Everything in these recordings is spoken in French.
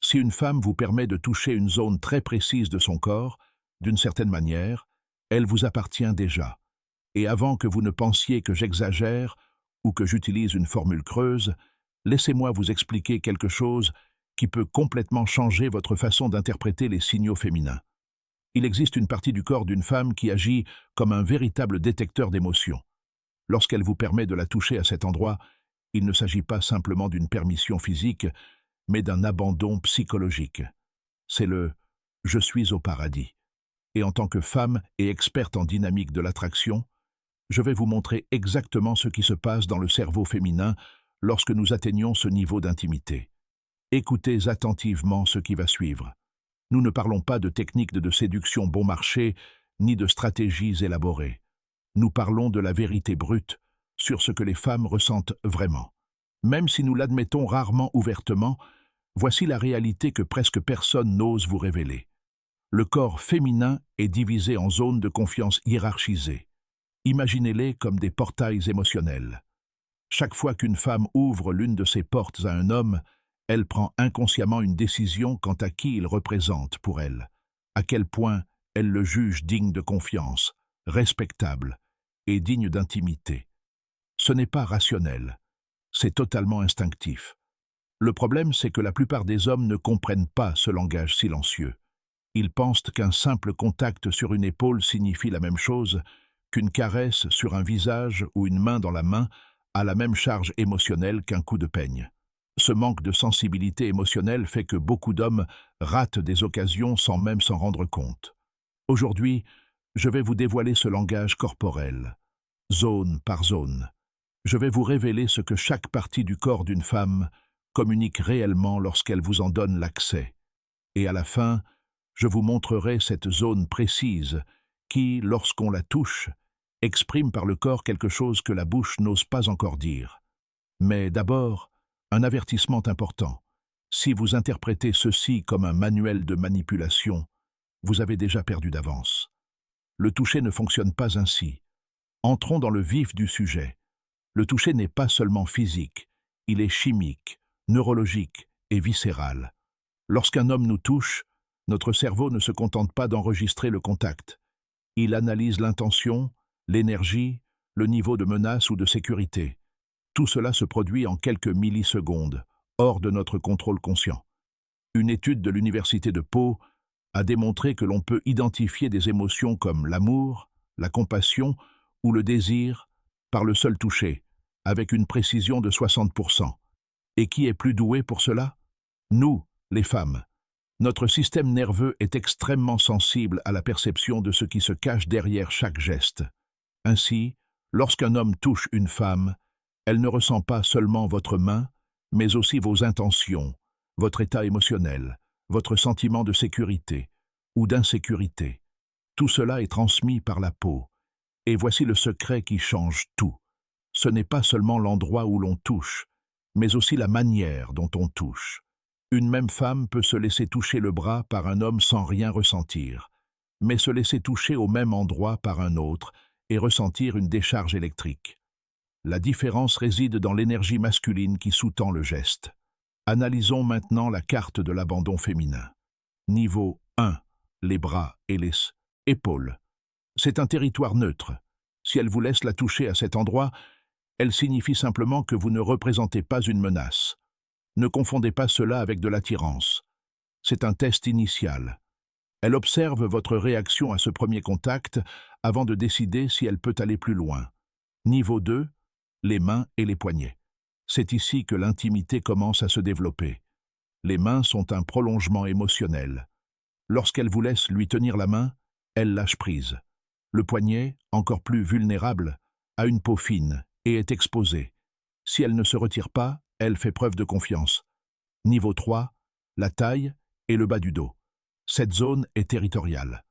Si une femme vous permet de toucher une zone très précise de son corps, d'une certaine manière, elle vous appartient déjà. Et avant que vous ne pensiez que j'exagère ou que j'utilise une formule creuse, laissez-moi vous expliquer quelque chose qui peut complètement changer votre façon d'interpréter les signaux féminins. Il existe une partie du corps d'une femme qui agit comme un véritable détecteur d'émotions. Lorsqu'elle vous permet de la toucher à cet endroit, il ne s'agit pas simplement d'une permission physique, mais d'un abandon psychologique. C'est le « je suis au paradis ». Et en tant que femme et experte en dynamique de l'attraction, je vais vous montrer exactement ce qui se passe dans le cerveau féminin lorsque nous atteignons ce niveau d'intimité. Écoutez attentivement ce qui va suivre. Nous ne parlons pas de techniques de séduction bon marché, ni de stratégies élaborées. Nous parlons de la vérité brute sur ce que les femmes ressentent vraiment. Même si nous l'admettons rarement ouvertement, voici la réalité que presque personne n'ose vous révéler. Le corps féminin est divisé en zones de confiance hiérarchisées. Imaginez-les comme des portails émotionnels. Chaque fois qu'une femme ouvre l'une de ces portes à un homme, elle prend inconsciemment une décision quant à qui il représente pour elle, à quel point elle le juge digne de confiance, respectable et digne d'intimité. Ce n'est pas rationnel, c'est totalement instinctif. Le problème, c'est que la plupart des hommes ne comprennent pas ce langage silencieux. Ils pensent qu'un simple contact sur une épaule signifie la même chose qu'une caresse sur un visage ou une main dans la main a la même charge émotionnelle qu'un coup de peigne. Ce manque de sensibilité émotionnelle fait que beaucoup d'hommes ratent des occasions sans même s'en rendre compte. Aujourd'hui, je vais vous dévoiler ce langage corporel, zone par zone. Je vais vous révéler ce que chaque partie du corps d'une femme communique réellement lorsqu'elle vous en donne l'accès. Et à la fin, je vous montrerai cette zone précise qui, lorsqu'on la touche, exprime par le corps quelque chose que la bouche n'ose pas encore dire. Mais d'abord, un avertissement important. Si vous interprétez ceci comme un manuel de manipulation, vous avez déjà perdu d'avance. Le toucher ne fonctionne pas ainsi. Entrons dans le vif du sujet. Le toucher n'est pas seulement physique, il est chimique, neurologique et viscéral. Lorsqu'un homme nous touche, notre cerveau ne se contente pas d'enregistrer le contact. Il analyse l'intention, l'énergie, le niveau de menace ou de sécurité. Tout cela se produit en quelques millisecondes, hors de notre contrôle conscient. Une étude de l'université de Pau a démontré que l'on peut identifier des émotions comme l'amour, la compassion ou le désir par le seul toucher, avec une précision de 60%. Et qui est plus doué pour cela? Nous, les femmes. Notre système nerveux est extrêmement sensible à la perception de ce qui se cache derrière chaque geste. Ainsi, lorsqu'un homme touche une femme, elle ne ressent pas seulement votre main, mais aussi vos intentions, votre état émotionnel, votre sentiment de sécurité ou d'insécurité. Tout cela est transmis par la peau. Et voici le secret qui change tout. Ce n'est pas seulement l'endroit où l'on touche, mais aussi la manière dont on touche. Une même femme peut se laisser toucher le bras par un homme sans rien ressentir, mais se laisser toucher au même endroit par un autre et ressentir une décharge électrique. La différence réside dans l'énergie masculine qui sous-tend le geste. Analysons maintenant la carte de l'abandon féminin. Niveau 1. Les bras et les épaules. C'est un territoire neutre. Si elle vous laisse la toucher à cet endroit, elle signifie simplement que vous ne représentez pas une menace. Ne confondez pas cela avec de l'attirance. C'est un test initial. Elle observe votre réaction à ce premier contact avant de décider si elle peut aller plus loin. Niveau 2. Les mains et les poignets. C'est ici que l'intimité commence à se développer. Les mains sont un prolongement émotionnel. Lorsqu'elle vous laisse lui tenir la main, elle lâche prise. Le poignet, encore plus vulnérable, a une peau fine et est exposé. Si elle ne se retire pas, elle fait preuve de confiance. Niveau 3, la taille et le bas du dos. Cette zone est territoriale.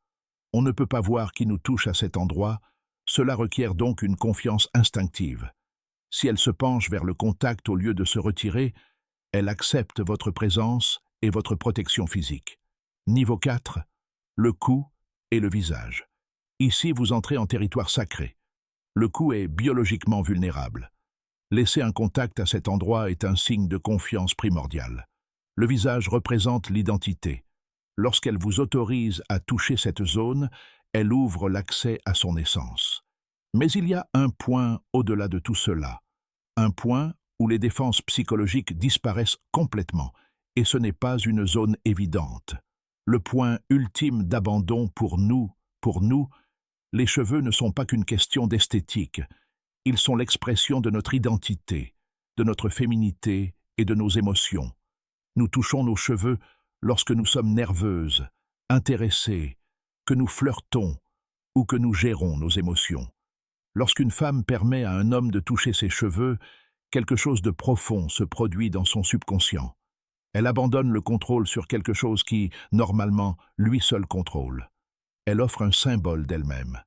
On ne peut pas voir qui nous touche à cet endroit, cela requiert donc une confiance instinctive. Si elle se penche vers le contact au lieu de se retirer, elle accepte votre présence et votre protection physique. Niveau 4, le cou et le visage. Ici, vous entrez en territoire sacré. Le cou est biologiquement vulnérable. Laisser un contact à cet endroit est un signe de confiance primordial. Le visage représente l'identité. Lorsqu'elle vous autorise à toucher cette zone, elle ouvre l'accès à son essence. Mais il y a un point au-delà de tout cela. Un point où les défenses psychologiques disparaissent complètement, et ce n'est pas une zone évidente. Le point ultime d'abandon pour nous, les cheveux ne sont pas qu'une question d'esthétique. Ils sont l'expression de notre identité, de notre féminité et de nos émotions. Nous touchons nos cheveux lorsque nous sommes nerveuses, intéressées, que nous flirtons ou que nous gérons nos émotions. Lorsqu'une femme permet à un homme de toucher ses cheveux, quelque chose de profond se produit dans son subconscient. Elle abandonne le contrôle sur quelque chose qui, normalement, lui seul contrôle. Elle offre un symbole d'elle-même.